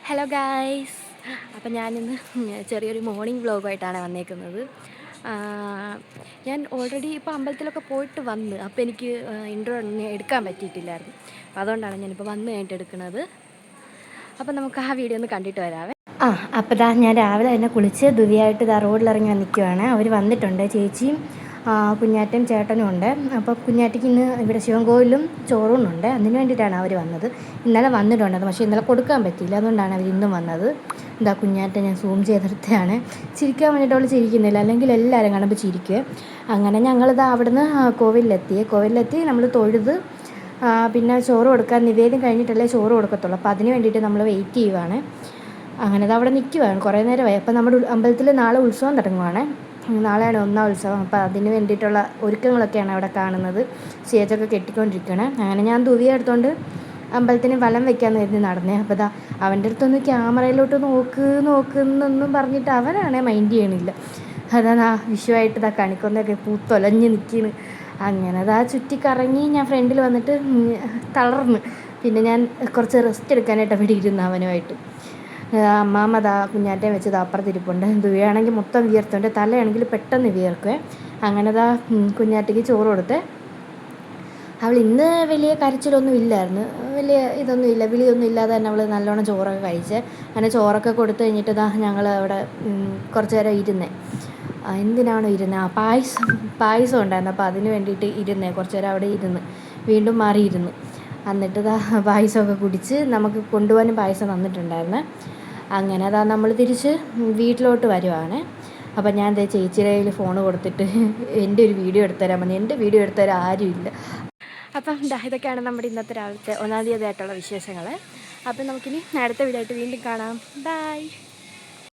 Hello guys, അപ്പം ഞാനിന്ന് ചെറിയൊരു മോർണിംഗ് വ്ലോഗുമായിട്ടാണ് വന്നേക്കുന്നത്. ഞാൻ ഓൾറെഡി ഇപ്പോൾ അമ്പലത്തിലൊക്കെ പോയിട്ട് വന്ന്, അപ്പോൾ എനിക്ക് ഇൻട്രോ ഒന്നും എടുക്കാൻ പറ്റിയിട്ടില്ലായിരുന്നു. അപ്പോൾ അതുകൊണ്ടാണ് ഞാനിപ്പോൾ വന്ന് കഴിഞ്ഞിട്ട് എടുക്കുന്നത്. അപ്പം നമുക്ക് ആ വീഡിയോ ഒന്ന് കണ്ടിട്ട് വരാവേ. അപ്പോൾ ഞാൻ രാവിലെ തന്നെ കുളിച്ച് ദുരിയായിട്ട് റോഡിലിറങ്ങി നിൽക്കുവാണ്. അവർ വന്നിട്ടുണ്ട്, ചേച്ചിയും കുഞ്ഞാറ്റയും ചേട്ടനും ഉണ്ട്. അപ്പോൾ കുഞ്ഞാറ്റയ്ക്ക് ഇന്ന് ഇവിടെ ശിവൻകോവിലും ചോറൂണുണ്ട്, അതിന് വേണ്ടിയിട്ടാണ് അവർ വന്നത്. ഇന്നലെ വന്നിട്ടുണ്ടത്, പക്ഷേ ഇന്നലെ കൊടുക്കാൻ പറ്റിയില്ല, അതുകൊണ്ടാണ് അവർ ഇന്നും വന്നത്. കുഞ്ഞാറ്റ ഞാൻ സൂം ചെയ്തെടുത്തതാണ്. ചിരിക്കാൻ വേണ്ടിയിട്ട് അവൾ ചിരിക്കുന്നില്ല, അല്ലെങ്കിൽ എല്ലാവരും കാണുമ്പോൾ ചിരിക്കുക. അങ്ങനെ അവിടുന്ന് കോവിലെത്തി നമ്മൾ തൊഴുത് പിന്നെ ചോറ് കൊടുക്കാൻ നിവേദ്യം കഴിഞ്ഞിട്ടല്ലേ ചോറ് കൊടുക്കത്തുള്ളൂ. അപ്പോൾ അതിന് വേണ്ടിയിട്ട് നമ്മൾ വെയിറ്റ് ചെയ്യുവാണ്. അങ്ങനെ അവിടെ നിൽക്കുവാണ് കുറേ നേരമായി. അപ്പോൾ നമ്മുടെ അമ്പലത്തിൽ നാളെ ഉത്സവം തുടങ്ങുവാണ്. നാളെയാണ് ഒന്നാം ഉത്സവം. അപ്പോൾ അതിന് വേണ്ടിയിട്ടുള്ള ഒരുക്കങ്ങളൊക്കെയാണ് അവിടെ കാണുന്നത്. സ്റ്റേജൊക്കെ കെട്ടിക്കൊണ്ടിരിക്കുകയാണ്. അങ്ങനെ ഞാൻ ദുവിയ എടുത്തുകൊണ്ട് അമ്പലത്തിന് വലം വെക്കാമെന്ന് കരുതി നടന്നേ. അപ്പോൾ അവൻ്റെ അടുത്തൊന്ന് ക്യാമറയിലോട്ട് നോക്കുന്നൊന്നും പറഞ്ഞിട്ട് അവനാണേ മൈൻഡ് ചെയ്യണില്ല. വിഷുവായിട്ട് കണിക്കൊന്നൊക്കെ പൂത്തൊലഞ്ഞ് നിൽക്കുന്നു. അങ്ങനെ ചുറ്റിക്കറങ്ങി ഞാൻ ഫ്രണ്ടിൽ വന്നിട്ട് തളർന്ന്. പിന്നെ ഞാൻ കുറച്ച് റെസ്റ്റ് എടുക്കാനായിട്ട് അവിടെ ഇരുന്ന് അവനുമായിട്ട്. അമ്മാമ്മ കുഞ്ഞാറ്റയും വെച്ച് അപ്പുറത്തിരിപ്പുണ്ട്. ദുവിയാണെങ്കിൽ മൊത്തം വിയർത്തുണ്ട്, തലയാണെങ്കിൽ പെട്ടെന്ന് വിയർക്കുവേ. അങ്ങനെ കുഞ്ഞാറ്റയ്ക്ക് ചോറ് കൊടുത്ത്. അവൾ ഇന്ന് വലിയ കരച്ചിലൊന്നും ഇല്ലായിരുന്നു, വലിയ ഇതൊന്നും ഇല്ല, വിളിയൊന്നും ഇല്ലാതെ തന്നെ അവൾ നല്ലോണം ചോറൊക്കെ കഴിച്ച്. അങ്ങനെ ചോറൊക്കെ കൊടുത്തു കഴിഞ്ഞിട്ട് ഞങ്ങൾ അവിടെ കുറച്ച് നേരം ഇരുന്നേ. എന്തിനാണോ ഇരുന്നത്, പായസം ഉണ്ടായിരുന്നു. അപ്പോൾ അതിന് വേണ്ടിയിട്ട് ഇരുന്നേ, കുറച്ച് നേരം അവിടെ ഇരുന്ന് വീണ്ടും മാറിയിരുന്നു. എന്നിട്ട് പായസമൊക്കെ കുടിച്ച് നമുക്ക് കൊണ്ടുപോകാനും പായസം തന്നിട്ടുണ്ടായിരുന്നു. അങ്ങനെ നമ്മൾ തിരിച്ച് വീട്ടിലോട്ട് വരുവാണ്. അപ്പം ഞാൻ ചേച്ചിയുടെ കയ്യിൽ ഫോൺ കൊടുത്തിട്ട് എൻ്റെ ഒരു വീഡിയോ എടുത്തുതരാൻ പറഞ്ഞു. എൻ്റെ വീഡിയോ എടുത്തുതരാൻ ആരുമില്ല. അപ്പം ഇതൊക്കെയാണ് നമ്മുടെ ഇന്നത്തെ രാവിലത്തെ ഒന്നാം തീയതിയായിട്ടുള്ള വിശേഷങ്ങൾ. അപ്പം നമുക്കിനി അടുത്ത വീഡിയോ ആയിട്ട് വീണ്ടും കാണാം. ബൈ.